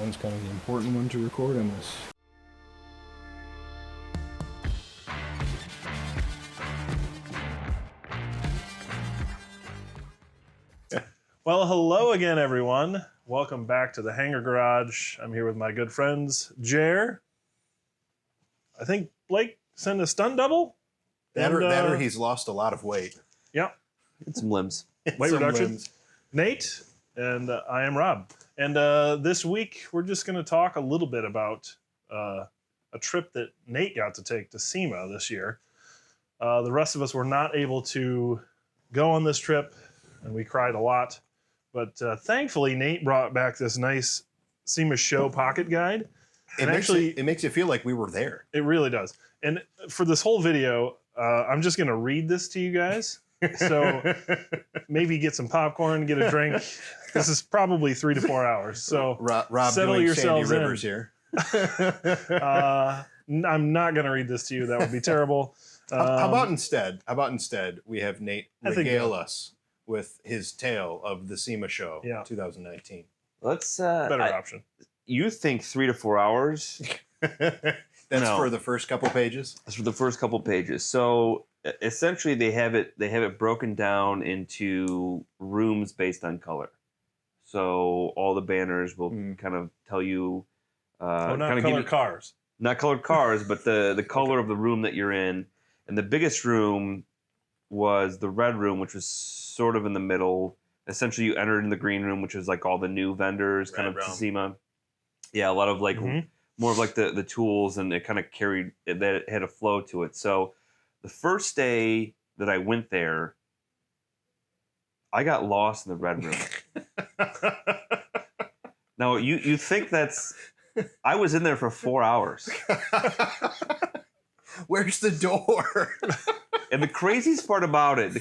one's kind of the important one to record on this. Well, hello again, everyone. Welcome back to the Hangar Garage. I'm here with my good friends, Jer. I think Blake sent a stunt double. That or he's lost a lot of weight. Yep. And some limbs. Weight reduction. Nate, and I am Rob. And this week, we're just going to talk a little bit about a trip that Nate got to take to SEMA this year. The rest of us were not able to go on this trip, and we cried a lot. But thankfully, Nate brought back this nice SEMA Show pocket guide. It makes it feel like we were there. It really does. And for this whole video, I'm just going to read this to you guys. So maybe get some popcorn, get a drink. This is probably 3 to 4 hours. So Rob settle doing yourselves Sandy Rivers in. here. I'm not going to read this to you. That would be terrible. How about instead we have Nate regale us with his tale of the SEMA Show 2019. Let's better option. You think 3 to 4 hours? That's for the first couple pages. That's for the first couple pages. So essentially, they have it broken down into rooms based on color. So all the banners will kind of tell you. Not colored cars. Not colored cars, but the color of the room that you're in. And the biggest room was the red room, which was sort of in the middle. Essentially, you entered in the green room, which was like all the new vendors, kind of to SEMA. Yeah, a lot of like more of like the tools, and it kind of carried that it had a flow to it. So the first day that I went there, I got lost in the red room. Now you think that's I was in there for 4 hours. Where's the door? And the craziest part about it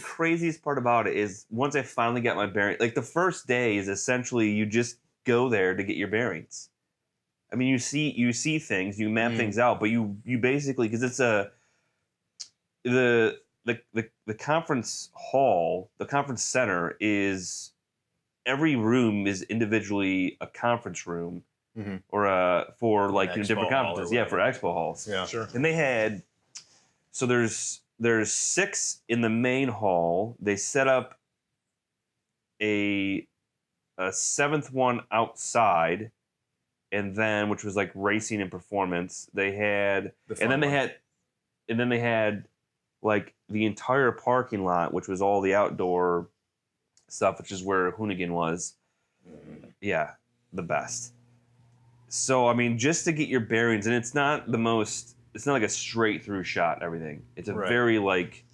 is once I finally got my bearings, like the first day is essentially you just go there to get your bearings. I mean, you see things, you map things out, but you basically, because it's the conference hall, the conference center is, every room is individually a conference room or for like different conferences. Yeah, for expo halls. Yeah, sure. And they had, so there's 6 in the main hall. They set up a 7th one outside, and then which was like racing and performance. They had, and then they had like the entire parking lot, which was all the outdoor stuff, which is where Hoonigan was. Yeah, the best. So I mean, just to get your bearings, and it's not like a straight through shot. Everything. It's a very like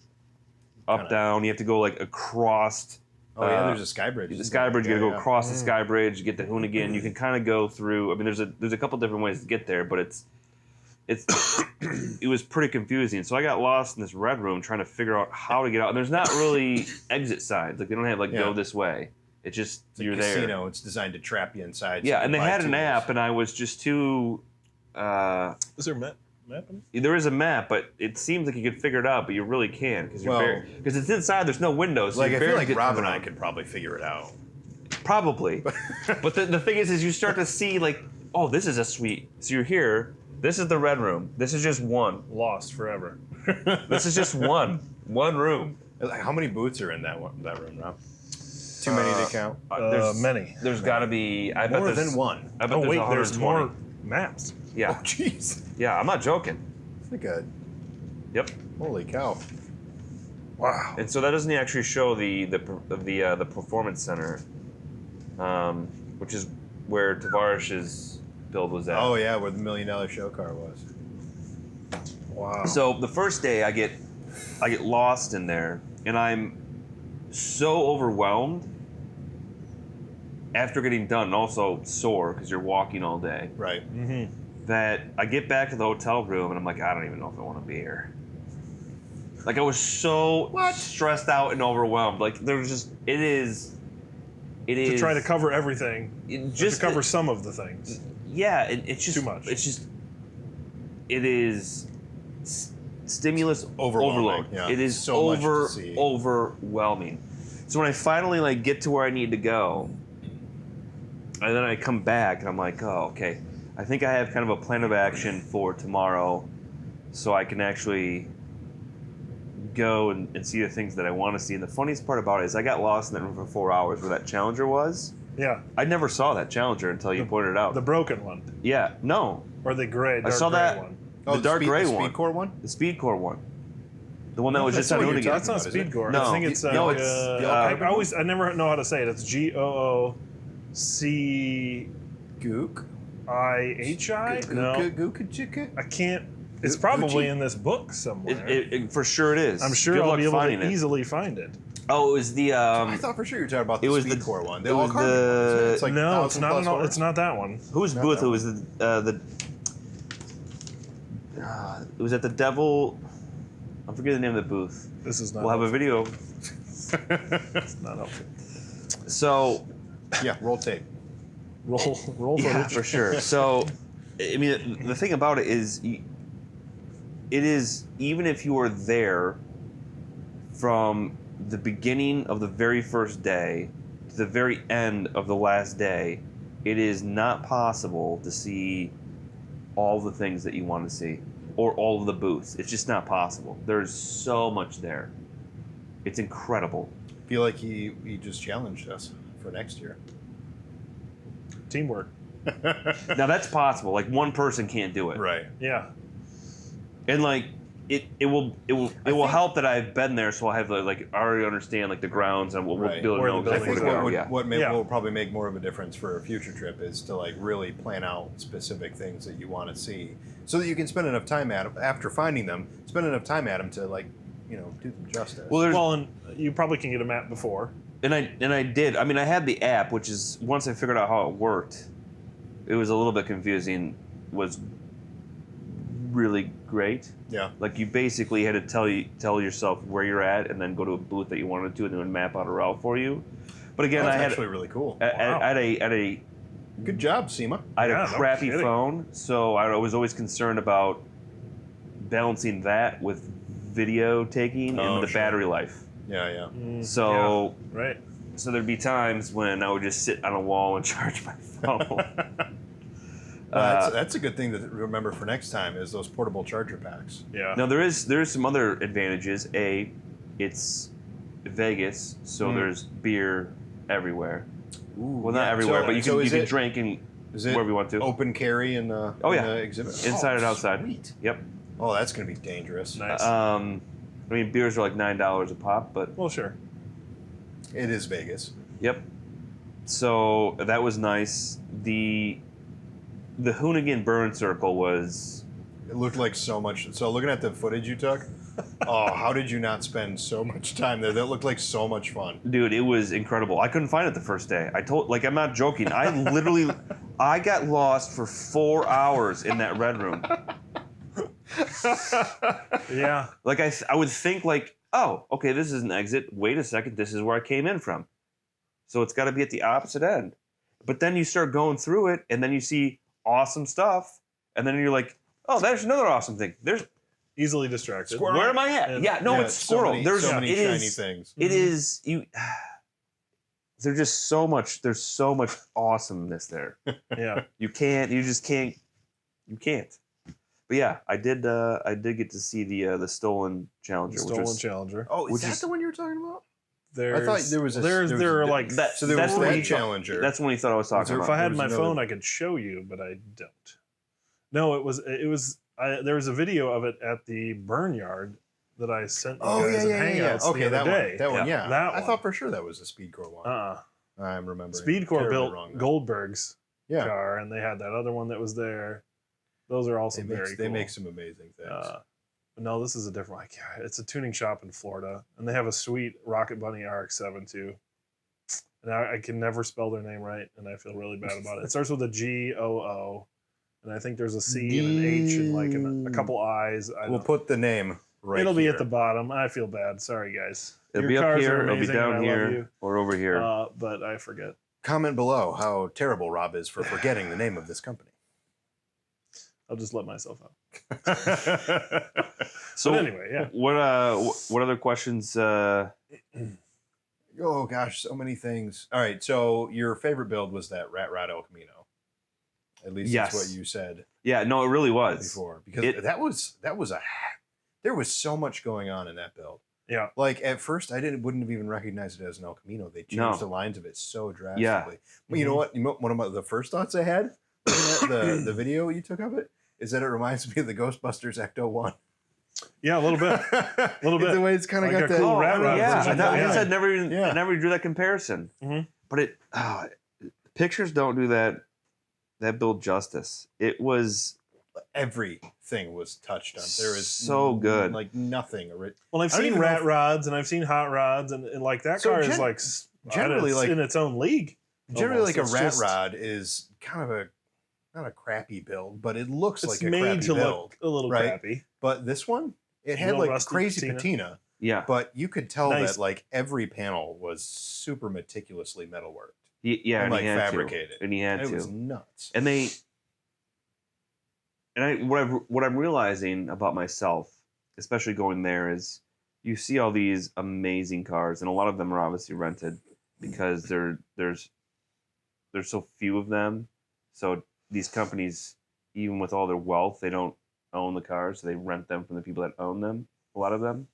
up down. You have to go like across. Oh yeah, there's a sky bridge. The sky bridge. You got to go across the sky bridge. Get to Hoonigan. You can kind of go through. I mean, there's a couple different ways to get there, but it was pretty confusing. So I got lost in this red room trying to figure out how to get out. And there's not really exit signs. Like they don't have like go this way. It's just you're there. Casino. It's designed to trap you inside. Yeah, and they had an app, and I was just too. Is there a map? There is a map, but it seems like you could figure it out, but you really can't because it's inside. There's no windows. So like I feel like Rob and I could probably figure it out. Probably, but the thing is you start to see like, oh, this is a suite. So you're here. This is the red room. This is just one. Lost forever. This is just one room. Like, how many booths are in that room, Rob? Too many to count. Many. There's got to be. I bet more there's than one. I bet there's more maps. Yeah. Oh jeez. Yeah, I'm not joking. It's like a. Yep. Holy cow. Wow. And so that doesn't actually show the performance center, which is where Tavarish's build was at. Oh yeah, where the $1 million show car was. Wow. So the first day I get lost in there, and I'm so overwhelmed after getting done, and also sore because you're walking all day. Right. That I get back to the hotel room and I'm like, I don't even know if I want to be here. Like I was so stressed out and overwhelmed. Like there was just it is to try to cover everything. Just to cover some of the things. Yeah, it's just too much. It's just it is stimulus overload. Yeah. It is so much to see. Overwhelming. So when I finally like get to where I need to go, And then I come back and I'm like, oh, okay. I think I have kind of a plan of action for tomorrow, so I can actually go and see the things that I want to see. And the funniest part about it is I got lost in that room for 4 hours where that Challenger was. Yeah. I never saw that Challenger until you pointed it out. The broken one. Yeah, no. Or the gray, dark I saw gray that. one. The dark gray the one. Speed Core one? The Speed Core one. The one that was That's just on what you're Hoonigan. That's not about, is Speed it? Core. No. I think it's No, it's I never know how to say it. It's GOOCIHI. Gook? No, Gook? I can't. It's probably in this book somewhere. For sure it is. I'm sure Good I'll luck be able finding to it. easily find it. Oh, it was the. I thought for sure you were talking about the it was Speed the- Core one. it The all was carbon the- one, isn't it? It's like No, it's 1,000 not. plus horse. It's not that one. Whose Not booth? that It was the. It was at the Devil. I'm forgetting the name of the booth. This is not. We'll have a video. It's not helpful. So. Yeah, roll tape. Roll Yeah, footage. for sure. So, I mean, the thing about it is, it is even if you are there from the beginning of the very first day to the very end of the last day, it is not possible to see all the things that you want to see or all of the booths. It's just not possible. There's so much there. It's incredible. I feel like he just challenged us for next year. Teamwork. Now that's possible. Like one person can't do it. Right. Yeah. And like it will help that I've been there, so I have like already understand like the grounds and we'll Right. be able to Where know the I exactly think where to what, go. Yeah. Yeah. will probably make more of a difference for a future trip is to like really plan out specific things that you want to see, so that you can spend enough time at them after finding them. Spend enough time at them to like, do them justice. Well, And you probably can get a map before. and I did. I mean, I had the app, which is once I figured out how it worked, it was a little bit confusing. Was really great. Yeah. Like you basically had to tell yourself where you're at, and then go to a booth that you wanted to, and then it would map out a route for you. But again, That's I had actually really cool. at a Good job, SEMA. I had Yeah, a no crappy kidding. phone, so I was always concerned about balancing that with video taking Oh, and the sure. battery life. Yeah. So yeah, right. so there'd be times when I would just sit on a wall and charge my phone. That's a good thing to remember for next time is those portable charger packs. Yeah. Now there is some other advantages. It's Vegas, so there's beer everywhere. Ooh, Well, not everywhere, but you can drink and Is it wherever you want to. open carry in the, Oh, in yeah. the exhibit? Inside and outside. Sweet. Yep. Oh, that's going to be dangerous. Nice. I mean, beers are like $9 a pop, but well, sure. It is Vegas. yep. So that was nice. The Hoonigan burn circle was. It looked like so much. So looking at the footage you took, oh, how did you not spend so much time there? That looked like so much fun. Dude, it was incredible. I couldn't find it the first day. I'm not joking. I got lost for 4 hours in that red room. Yeah. Like I would think like, oh, okay, this is an exit. Wait a second, this is where I came in from. So it's got to be at the opposite end. But then you start going through it, and then you see awesome stuff, and then you're like, oh, there's another awesome thing. There's Easily distracted. Squirrel. where am I at? And- Yeah, no, Yeah, it's squirrel. So many it shiny is- things. It is you. There's just so much. There's so much awesomeness there. Yeah. You just can't. You can't. But yeah, I did get to see the stolen Challenger. Stolen which was, Challenger. Oh, Which is that is- the one you were talking about? There's, I thought there was a. there are like that- So there that's was when that he- Challenger. That's when he thought I was talking there- if about. I had was my another- phone, I could show you, but I don't. No, it was. There was a video of it at the burn yard that I sent you Oh guys yeah. in Hangouts Okay, the that other day. one. That one. Yeah. Yeah. That I one. thought for sure that was a Speed Core one. Uh-uh. I'm remembering. Speed Core terribly built wrong now. Goldberg's Yeah. car, and they had that other one that was there. Those are also very cool. They make some amazing things. No, this is a different one. God, it's a tuning shop in Florida, and they have a sweet Rocket Bunny RX-7 too. And I can never spell their name right, and I feel really bad about it. It starts with a G-O-O, and I think there's a C and an H and like a couple I's. We'll put the name right. It'll be here. at the bottom. I feel bad. Sorry, guys. It'll Your be up cars are here. It'll be amazing, and I down love here you. or over here. But I forget. Comment below how terrible Rob is for forgetting the name of this company. I'll just let myself out. So But anyway, yeah. What other questions? Oh gosh, so many things. All right, so your favorite build was that Rat Rod El Camino. At least Yes. that's what you said Yeah, no, it really was. before, because that was there was so much going on in that build. Yeah. Like at first, wouldn't have even recognized it as an El Camino. They changed No. the lines of it so drastically. Yeah. But you know what? One of the first thoughts I had looking at the video you took of it is that it reminds me of the Ghostbusters Ecto 1. Yeah, a little bit. little bit. The way it's kind of Like got a that. cool rat rod Yeah, version. I Yeah. guess Yeah. I never drew that comparison. Mhm. But pictures don't do that build justice. It was Everything was touched on. There is so good. like nothing. Well, I've I don't seen even know rat if- rods and I've seen hot rods, and like that So car is gen- like generally, it's like- in its own league. Generally, almost. like a It's rat just- rod is kind of not a crappy build, but it looks It's like a made crappy to build. look a little right? crappy. But this one, it had Real like rusty crazy patina. patina, yeah. but you could tell Nice. that like every panel was super meticulously metalworked Yeah, and and like he had fabricated. to. And he had It to. was nuts. What I'm realizing about myself, especially going there, is you see all these amazing cars, and a lot of them are obviously rented because there's so few of them. So these companies, even with all their wealth, they don't own the cars, so they rent them from the people that own them. A lot of them,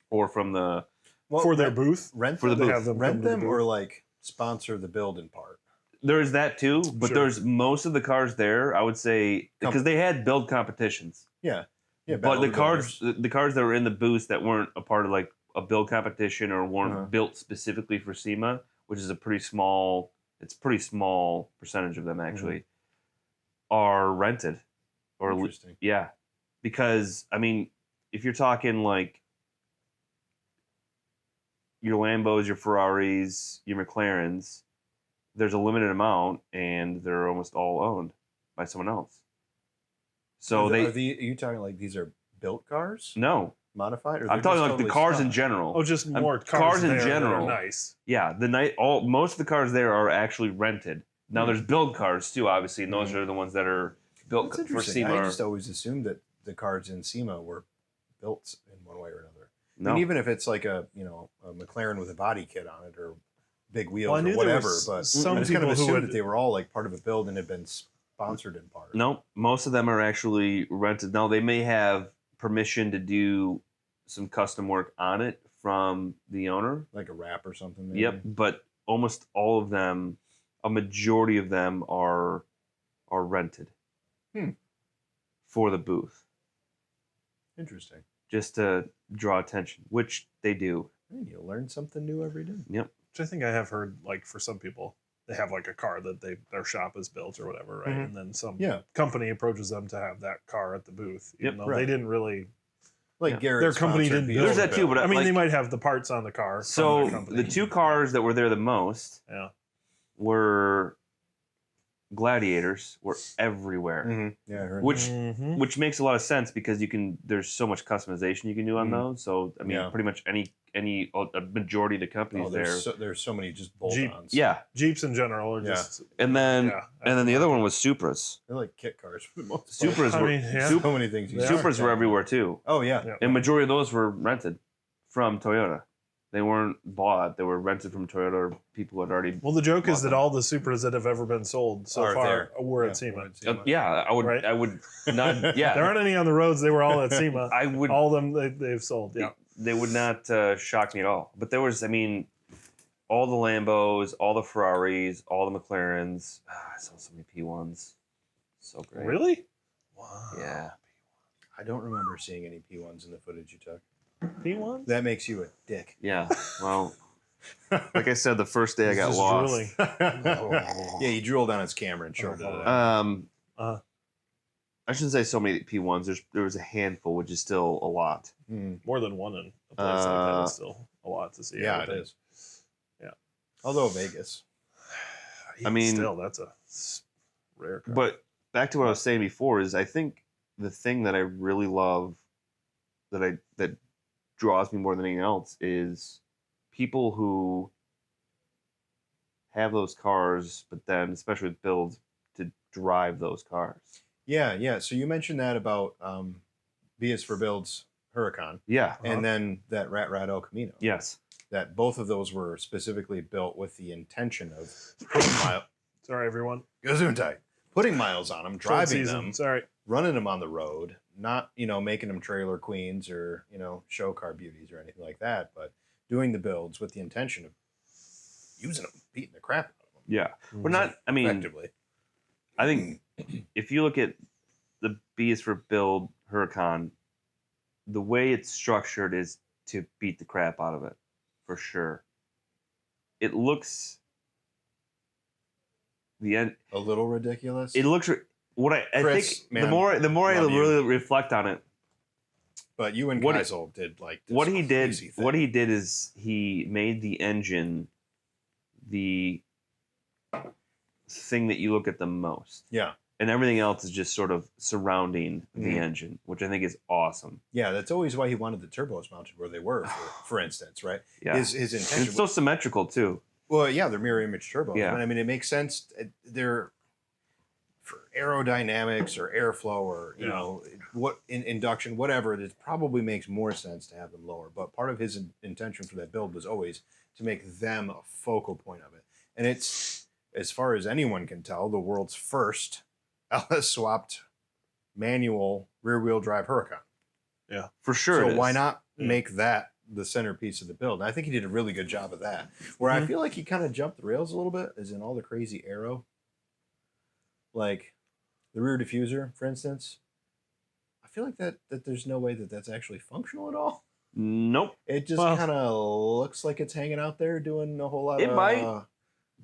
or from the Well, For their booth. rent for the them, They booth. have them rent come to the them, booth. or like sponsor the build in part. There's that too, but Sure. there's most of the cars there. I would say because they had build competitions. Yeah, But Battle the of cars, Builders. the cars that were in the booths that weren't a part of like a build competition or weren't Uh-huh. built specifically for SEMA, which is a pretty small percentage of them actually, are rented. Or Interesting. yeah, because I mean, if you're talking like your Lambos, your Ferraris, your McLarens, there's a limited amount, and they're almost all owned by someone else. So are you talking like these are built cars, no. modified? Or I'm they're talking just like the totally cars in stock? general. Oh, just more cars, cars in there that are general. Nice. Yeah, most of the cars there are actually rented. Now there's build cars too, obviously, and those are the ones that are built That's for interesting. SEMA. I just always assumed that the cars in SEMA were built in one way or another. No, And even if it's like a McLaren with a body kit on it or big wheels Well, I knew or there whatever, was but some I just kind of people who assumed would- that they were all like part of a build and had been sponsored in part. no, most of them are actually rented. Now they may have permission to do some custom work on it from the owner. Like a wrap or something. Maybe. Yep, but almost all of them, a majority of them are rented for the booth, Interesting. just to draw attention, which they do. Man, you learn something new every day. Yep. Which I think I have heard, like for some people, they have like a car that their shop has built or whatever, right? Mhm. And then some Yeah. company approaches them to have that car at the booth, even Yep. though Right. they didn't really. Like Yeah. Garrett Their company sponsored didn't pieces build There's of that too, build. but I mean, like- they might have the parts on the car. So from their company. the two cars that were there the most Yeah. were Gladiators, were everywhere, Mhm. Yeah, I heard. which Mhm. which makes a lot of sense because there's so much customization you can do on Mhm. those. So I mean, Yeah. pretty much a majority of the companies Oh, there. there's so many just Jeep. bolt-ons. Yeah, Jeeps in general are Yeah. just. and then Yeah. and then the other one was Supras. They're like kit cars for the most part. Supras I were mean, yeah. Sup- So many things. They are. Supras were everywhere too, Oh yeah. Yeah. and majority of those were rented from Toyota. They weren't bought; they were rented from Toyota or people who had already. Well, the joke is Bought that them. all the Supras that have ever been sold so Are far there. were Yeah, at SEMA. we're at SEMA. Yeah, I would. Right. I would not. Yeah, There aren't any on the roads. They were all at SEMA. I would. All of them they've sold. Yeah. They would not shock me at all. But there was, I mean, all the Lambos, all the Ferraris, all the McLarens. I saw so many P1s. So great. Really? Wow. Yeah. I don't remember seeing any P1s in the footage you took. P1? That makes you a dick. Yeah. Well, like I said, the first day I got Just lost. drooling. Yeah, you drooled on his camera and showed all that. Uh, I shouldn't say so many P1s. There was a handful, which is still a lot. more than one in a place like that is still a lot to see. I Yeah, would it think. is. Yeah. Although Vegas. I mean- still, that's a rare car. But back to what I was saying before is I think the thing that I really love that draws me more than anything else is people who have those cars, but then especially with builds to drive those cars. Yeah, yeah. So you mentioned that about B is for Builds Huracan, Yeah. and then that Rat Rod El Camino. Yes. that both of those were specifically built with the intention of Sorry, everyone. putting miles on them, Short driving season. them, Sorry. running them on the road, not, making them trailer queens or, show car beauties or anything like that, but doing the builds with the intention of using them, beating the crap out of them. Yeah. We're not, I mean, Effectively. I think if you look at the B's for Build Huracan, the way it's structured is to beat the crap out of it, for sure. It looks A little ridiculous. It looks what I Chris, think man, the more I love you. really reflect on it, But you and What he- Geisel did like this what he did crazy thing. what he did is he made the engine the thing that you look at the most, Yeah. and everything else is just sort of surrounding the Mhm. engine, which I think is awesome. Yeah, that's always why he wanted the turbos mounted where they were, for instance, right? Yeah, His and intention. it's so symmetrical too. Well, yeah, they're mirror image turbos. Yeah. And I mean, it makes sense. They're for aerodynamics or airflow or what in induction, whatever. It probably makes more sense to have them lower. But part of his intention for that build was always to make them a focal point of it. And it's, as far as anyone can tell, the world's first LS swapped manual rear wheel drive Huracan. For sure. it So why is. not Yeah. make that the centerpiece of the build? And I think he did a really good job of that. Where I Mhm. feel like he kind of jumped the rails a little bit is in all the crazy aero. Like the rear diffuser, for instance. I feel like that there's no way that that's actually functional at all. Nope. It just Well- kind of looks like it's hanging out there doing a whole lot It of... might.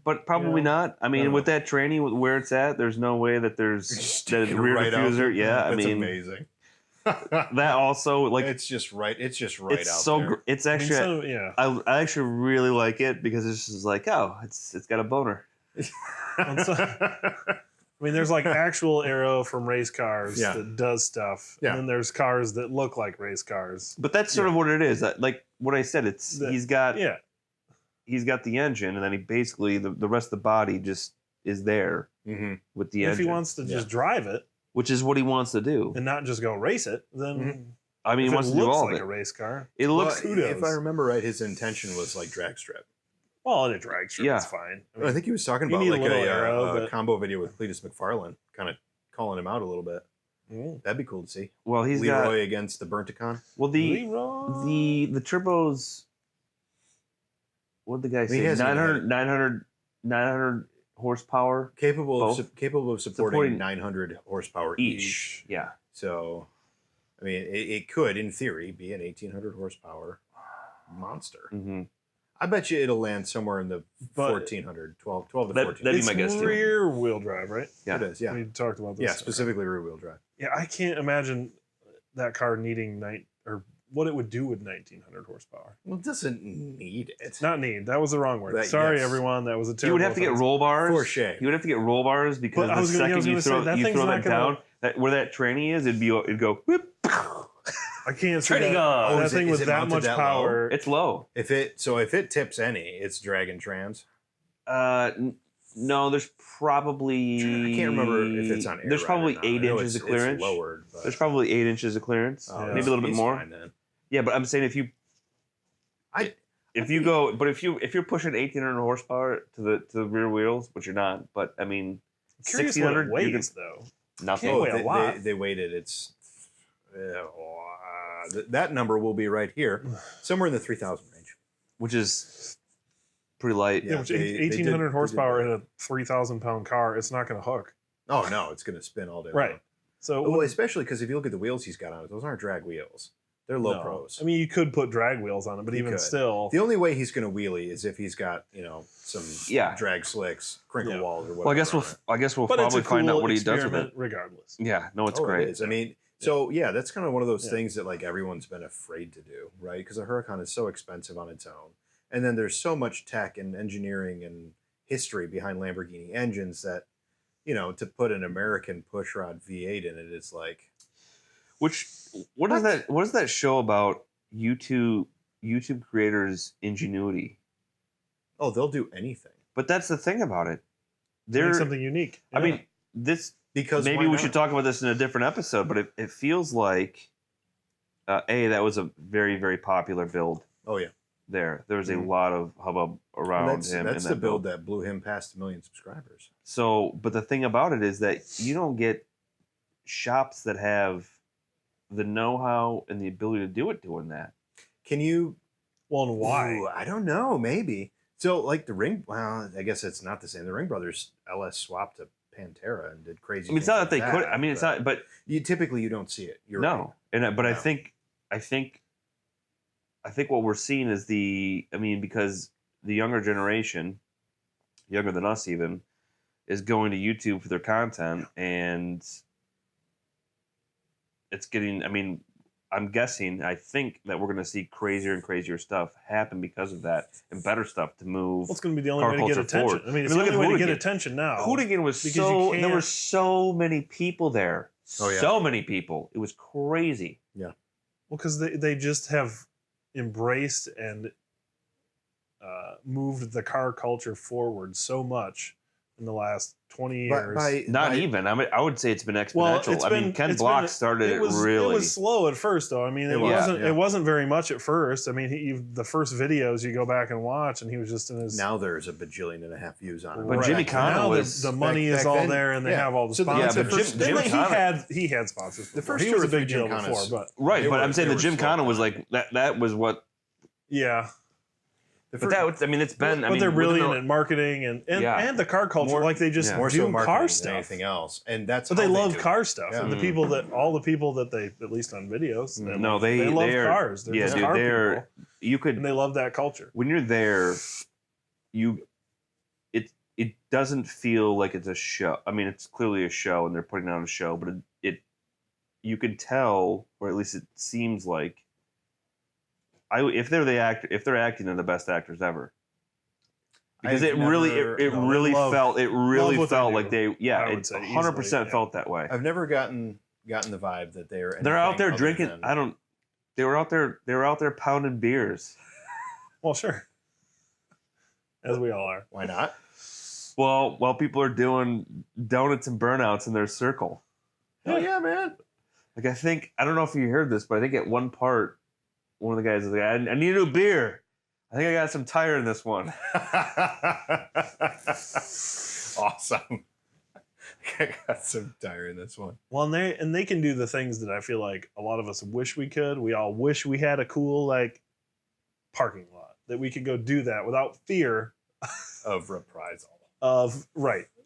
But probably Yeah. not. I mean, don't with know. that training, with where it's at, there's no way that there's Just that stick it rear right out diffuser. there. Yeah, I That's mean, amazing. that also like it's just right. It's just right it's out so there. it's I mean, actually so, yeah. I actually really like it because it's just like, oh, it's got a boner. I mean, there's like actual aero from race cars Yeah. that does stuff. Yeah. And then there's cars that look like race cars. But that's sort of what it is. Like what I said, it's The- he's got Yeah. the engine, and then he basically the rest of the body just is there Mhm. with the If engine, he wants to just drive it which is what he wants to do. and not just go race it, then I mean, if he wants it to do looks all like of a it. race car. It looks. Well, kudos. if I remember right, his intention was like drag strip. Well, in a drag strip, Yeah. it's fine. I think he was talking You about need a like little a aero, but- combo video with Cletus McFarlane, kind of calling him out a little bit. Mm. That'd be cool to see. Well, he's Leroy got against the Burntacon. well Leroy. the turbos. What did the guy mean, he say? hasn't even 900 horsepower Capable Both. capable of supporting Supporting 900 horsepower each. Yeah. So, I mean, it could, in theory, be an 1800 horsepower monster. hmm I bet you it'll land somewhere in the But- 1400, 12 to That- 14. that'd be It's my guess, too. rear wheel drive, right? Yeah. It is, yeah. We talked about this. Yeah, specifically rear wheel drive. Yeah, I can't imagine that car needing or what it would do with 1900 horsepower. Well, it doesn't need it. Not need. That was the wrong word. That- Sorry, yes. everyone. That was a terrible. You would have to get offense. roll bars. For shame. You would have to get roll bars because But I the was gonna- second you say, throw that you thing's throw not that gonna- down, where that tranny is, it'd go whoop. I can't see Training that. on. Oh, That is it- thing is with it that mounted much that low? power. It's low. If it tips any, it's Dragon Trans. No, there's probably I can't remember if it's on air. There's right probably or not. 8 I know inches of it's clearance. lowered. But, There's probably 8 inches of clearance, Oh, maybe a little bit he's more. fine then. Yeah, but I'm saying if you if you're pushing 1800 horsepower to the rear wheels, which you're not, but I mean Curious what it 1600 you weighs though. can nothing. Can't weigh a lot. They weighted. It's that number will be right here, somewhere in the 3,000 range. Which is pretty light. Yeah, Yeah, which they did- 1800 they horsepower did in a 3,000 pound car, it's not going to hook. Oh no, it's going to spin all day. Right. long. So Well, especially because if you look at the wheels he's got on it, those aren't drag wheels. They're low no. pros. I mean, you could put drag wheels on it, but You even could. still, The only way he's going to wheelie is if he's got some Yeah. drag slicks, crinkle Yeah. walls, or whatever. Well, I guess we'll but it's probably a cool find out what he does with experiment it. regardless. Yeah, no, it's It great. is. I mean, so yeah, that's kind of one of those Yeah. things that like everyone's been afraid to do, right? Because a Huracan is so expensive on its own, and then there's so much tech and engineering and history behind Lamborghini engines that to put an American pushrod V8 in it is like Which what does that show about YouTube creators' ingenuity? oh, they'll do anything But that's the thing about it. Make They're something unique. I Yeah. mean, this because maybe why we not? should talk about this in a different episode, but it feels like that was a very, very popular build. Oh yeah, there. There was a Mhm. lot of hubbub around that's him. that's in the that build that blew him past 1 million subscribers. So, but the thing about it is that you don't get shops that have the know-how and the ability to do it doing that. Can you? Well, and why? Ooh, I don't know. Maybe. So, like the Ring. Well, I guess it's not the same. The Ring Brothers LS swapped to Pantera and did crazy. I mean, it's things not that like they could. I mean, it's not. But You don't see it. You're no, right. and but No. I think what we're seeing is because the younger generation, younger than us even, is going to YouTube for their content, and it's getting. I mean, I think that we're going to see crazier and crazier stuff happen because of that, and better stuff to move. Well, it's going to be the only car way to get culture attention. forward. I mean, it's I mean, the look only at way to get Hoonigan. attention now. Hoonigan was Because so. you There were can't- so many people there. Oh, yeah. So many people. It was crazy. Well, because they just have embraced and moved the car culture forward so much in the last 20 years. Not even. I mean, I would say it's been exponential. Well, it's I mean, been- Ken it's Block been- started it was, really. It was slow at first, though. I mean, It was, wasn't. yeah. It wasn't very much at first. I mean, the first videos you go back and watch, and he was just in his. Now there's 1.5 billion views on it. But Jimmy Right. Connor Now was- the money back is all then, there, and they yeah. have all the So sponsors. the first- Then Jim Connor- he had sponsors. The Before. first he two was or a big three deal Jim before, Connors- but Right, They but were- I'm saying they the were Jim slow Connor was down. like that was what. yeah. The But that was, I mean, it's been. But I mean, they're within brilliant the- at marketing and Yeah. the car culture. More- like they just yeah. more do so marketing car than stuff. anything else, and that's But they how love do it. car stuff, Yeah. and the people that they at least on videos. No, they love they're- cars. They're yeah, just dude, car they're- people, you could and they love that culture. when you're there, it doesn't feel like it's a show. I mean, it's clearly a show, and they're putting on a show, but it you could tell, or at least it seems like, if they're acting, they're the best actors ever. Because I've it really love what felt they like do. they, yeah, I would it say 100% easily, yeah. felt that way. I've never gotten the vibe that they're They're out there anything other drinking. than- They were out there pounding beers. Well, sure, as we all are. Why not? Well, while people are doing donuts and burnouts in their circle. Hell yeah, man! Like I don't know if you heard this, but I think at one part, one of the guys was like, I need a new beer. I think I got some tire in this one. Awesome. I got some tire in this one. Well, and they can do the things that I feel like a lot of us wish we could. We all wish we had a cool parking lot that we could go do that without fear Of reprisal. of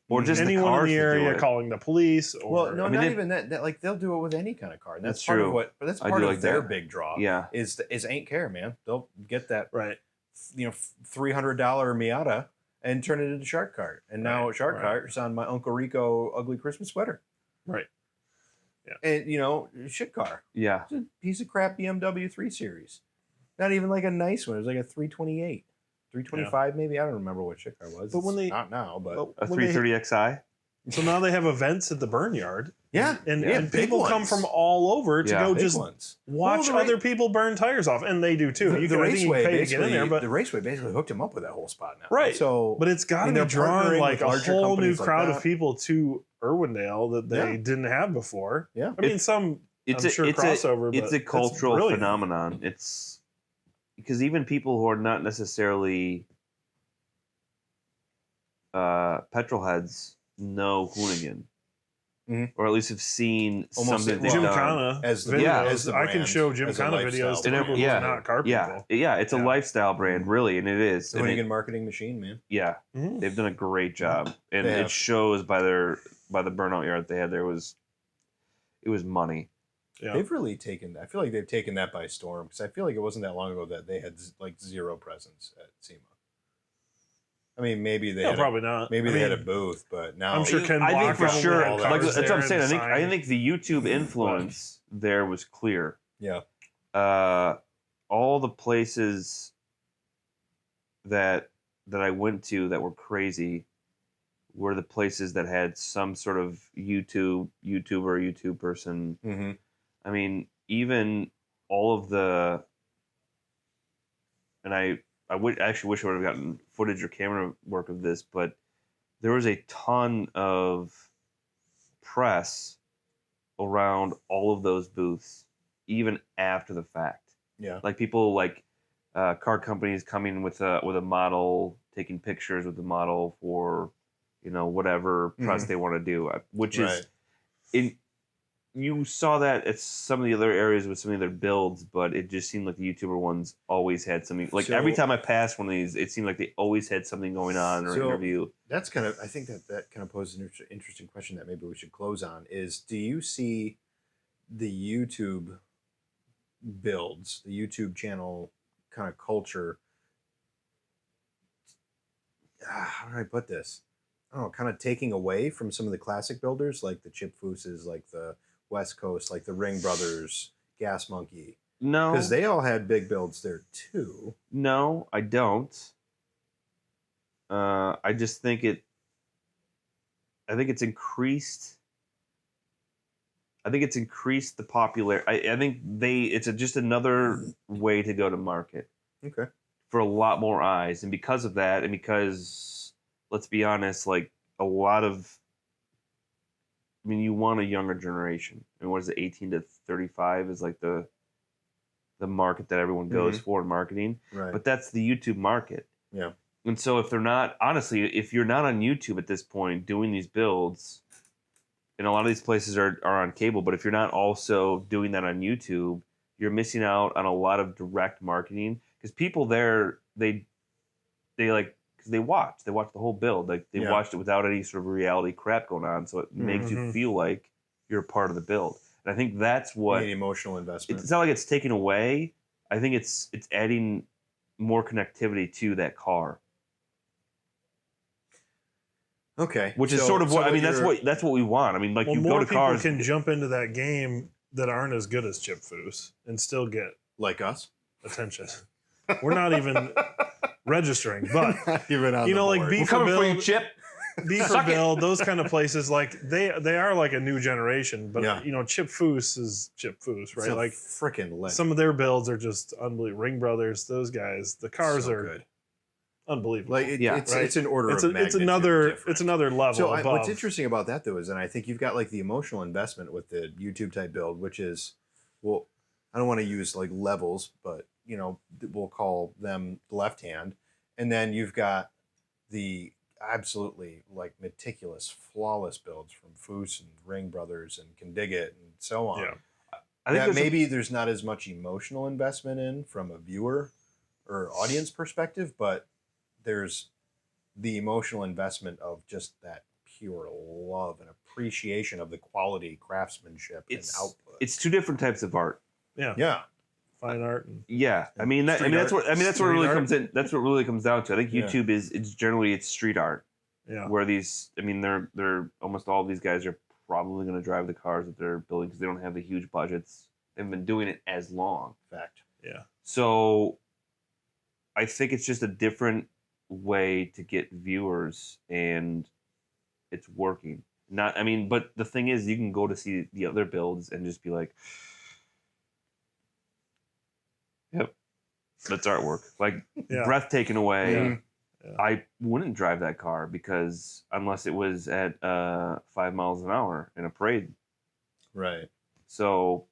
Or just the anyone in cars the that do area it. calling the police. Or Well, no, I mean, not they- even that. That like they'll do it with any kind of car. And that's That's part true. of what. But that's I part do of like their that. big draw. Yeah. Is ain't care, man. They'll get that right. $300 Miata and turn it into Shark Cart. And now Right, Shark right. Cart is on my Uncle Rico ugly Christmas sweater. Right. Yeah. And shit car. Yeah. It's a piece of crap BMW 3 Series. Not even like a nice one. It was like a 328. 325 maybe. I don't remember what shit car was. But when It's they- not now, but A When they- 330xi. So now they have events at the Burnyard, yeah, and yeah, and big people come ones. from all over to Yeah. go Big just ones. watch Well, the other people burn tires off, and they do too. The I think you raceway pay to get in there, but the raceway basically hooked him up with that whole spot now. Right. So, But it's got I to mean, be they're drawing partnering like with a larger whole new companies like crowd that. of people to Irwindale that they Yeah. didn't have before. Yeah. I mean, some It's I'm a, sure it's crossover, a, it's but a cultural brilliant. phenomenon. It's because even people who are not necessarily petrol heads know Hoonigan. Mhm. Or at least have seen Almost something well, Jim they've done. Cana As the- videos. yeah, as the I can brand, show Jim as a Cana lifestyle videos to brand. people who Yeah. are not car Yeah, people. yeah, it's a Yeah. lifestyle brand, really, and it is. The And Hoonigan marketing machine, man. yeah, Mhm. they've done a great job, and They it have. shows by the burnout yard they had. It was money. Yeah. They've really taken. I feel like they've taken that by storm because I feel like it wasn't that long ago that they had like zero presence at SEMA. I mean, maybe they No, had probably not. maybe I they had a mean, booth, but now I'm sure Ken I think Block for probably sure, had all like, cars that's what there I'm saying. and I signs. think the YouTube influence there was clear. Yeah. All the places that I went to that were crazy were the places that had some sort of YouTube person. Mm-hmm. I mean, even all of the, and I would actually wish I would have gotten footage or camera work of this, but there was a ton of press around all of those booths, even after the fact. Yeah. Like people like car companies coming with a model, taking pictures with the model for, whatever press they want to do, which is you saw that at some of the other areas with some of their builds, but it just seemed like the YouTuber ones always had something. Like every time I passed one of these, it seemed like they always had something going on or interview. That's I think that kind of poses an interesting question that maybe we should close on is, do you see the YouTube builds, the YouTube channel kind of culture, how do I put this? I don't know, kind of taking away from some of the classic builders like the Chip Fooses, like the West Coast, like the Ring Brothers, Gas Monkey? No. Because they all had big builds there too. No, I don't. I just think I think it's increased. I think it's increased the popularity. I think it's just another way to go to market. Okay. For a lot more eyes. And because of that, and because, let's be honest, like a lot of, you want a younger generation. What is it, 18 to 35 is like the market that everyone goes for in marketing. Right. But that's the YouTube market. Yeah. And so if you're not on YouTube at this point doing these builds, and a lot of these places are on cable, but if you're not also doing that on YouTube, you're missing out on a lot of direct marketing, because people there, they watch the whole build. Like they watched it without any sort of reality crap going on. So it makes you feel like you're a part of the build. And I think that's what emotional investment. It's not like it's taken away. I think it's adding more connectivity to that car. Okay. Which is sort of what that's what we want. Like you go to cars, people can jump into that game that aren't as good as Chip Foose and still get like us attention. We're not even registering, but like we're coming for you, Chip. Beaver Build, those kind of places, like they are like a new generation, but Chip Foose is Chip Foose, right? Like freaking legend. Some of their builds are just unbelievable. Ring Brothers, those guys, the cars are good. Unbelievable. Like it's an order of magnitude. It's another level. So above. What's interesting about that though is, and I think you've got like the emotional investment with the YouTube type build, which is, well, I don't want to use like levels, but we'll call them left hand, and then you've got the absolutely like meticulous, flawless builds from Foose and Ring Brothers and Can Dig It and so on. Yeah. I think maybe there's not as much emotional investment in from a viewer or audience perspective, but there's the emotional investment of just that pure love and appreciation of the quality, craftsmanship, and output. It's two different types of art. Yeah. Yeah. Fine art. And that's what really comes in. That's what really comes down to. I think YouTube it's generally street art. Yeah. Where they're almost all of these guys are probably going to drive the cars that they're building because they don't have the huge budgets. They've been doing it as long. Fact. Yeah. So I think it's just a different way to get viewers, and it's working. But the thing is, you can go to see the other builds and just be like, yep, that's artwork. Like breath taken away. Yeah. Yeah. I wouldn't drive that car because unless it was at 5 miles an hour in a parade. Right. So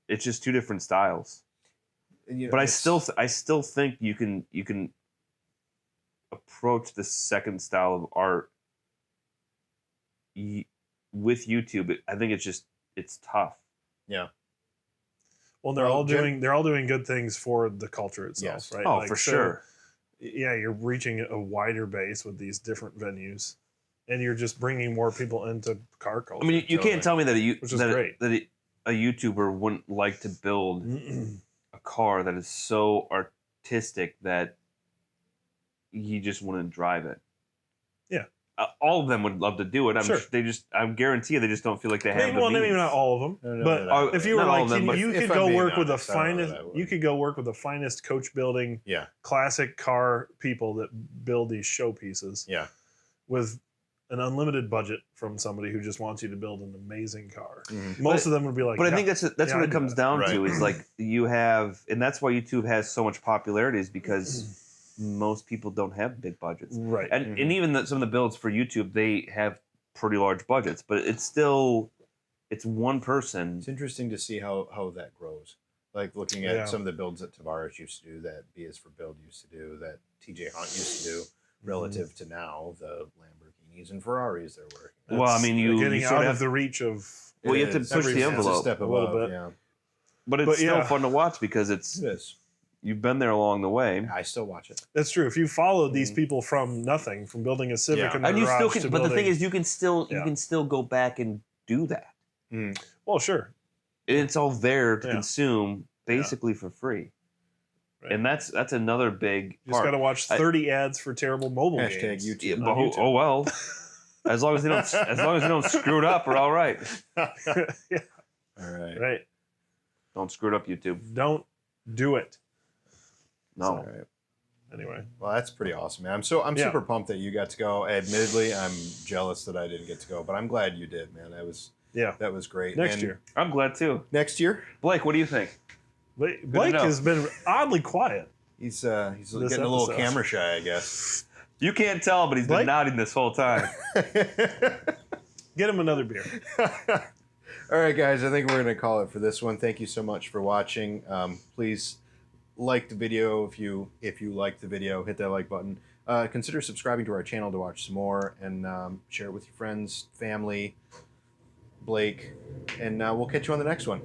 it's just two different styles. But I still think you can approach the second style of art with YouTube. I think it's tough. Yeah. Well, they're all doing good things for the culture itself, right? Oh, for sure. Yeah, you're reaching a wider base with these different venues, and you're just bringing more people into car culture. You can't tell me that a YouTuber wouldn't like to build a car that is so artistic that he just wouldn't drive it. Yeah. All of them would love to do it. Sure. I guarantee you, they just don't feel like they have the means. Maybe not all of them, but if you were like, you could go work with the finest. You could go work with the finest coach building, classic car people that build these showpieces. Yeah. With an unlimited budget from somebody who just wants you to build an amazing car. Mm-hmm. Most of them would be like. But I think that's what it comes down to is like you have, and that's why YouTube has so much popularity is because. Most people don't have big budgets, right? And even some of the builds for YouTube, they have pretty large budgets, but it's one person. It's interesting to see how that grows. Like looking at Yeah. some of the builds that Tavares used to do, that B is for Build used to do, that TJ Hunt used to do, relative to now the Lamborghinis and Ferraris they're working. Well, I mean, you getting sort out of of the reach of. Well, you It have is. to push the Everything. It's a envelope, step a little above, bit. yeah. but it's But still yeah. fun to watch because It is. you've been there along the way. I still watch it. That's true. If you followed these people from nothing, from building a Civic Yeah. in their And you still garage can, to but the building, thing is, you can still Yeah. go back and do that. well, sure. It's all there to Yeah. consume basically for free, Right. and that's another big You just part. got to watch 30 ads for terrible mobile Hashtag games. YouTube. Yeah, on but YouTube. oh well. As long as they don't screw it up, we're all right. Yeah, All right. right. Don't screw it up, YouTube. Don't do it. No. All right. Anyway, Well, that's pretty awesome, man. I'm Yeah. super pumped that you got to go. Admittedly, I'm jealous that I didn't get to go, but I'm glad you did, man. yeah. That was great. Next And year, I'm glad too. Next year, Blake, what do you think? Blake know. has been oddly quiet. he's getting This a little episode. camera shy, I guess. You can't tell, but he's Blake? been nodding this whole time. Get him another beer. All right, guys. I think we're going to call it for this one. Thank you so much for watching. Please like the video if you like the video. Hit that like button. Consider subscribing to our channel to watch some more, and share it with your friends, family, Blake, and we'll catch you on the next one.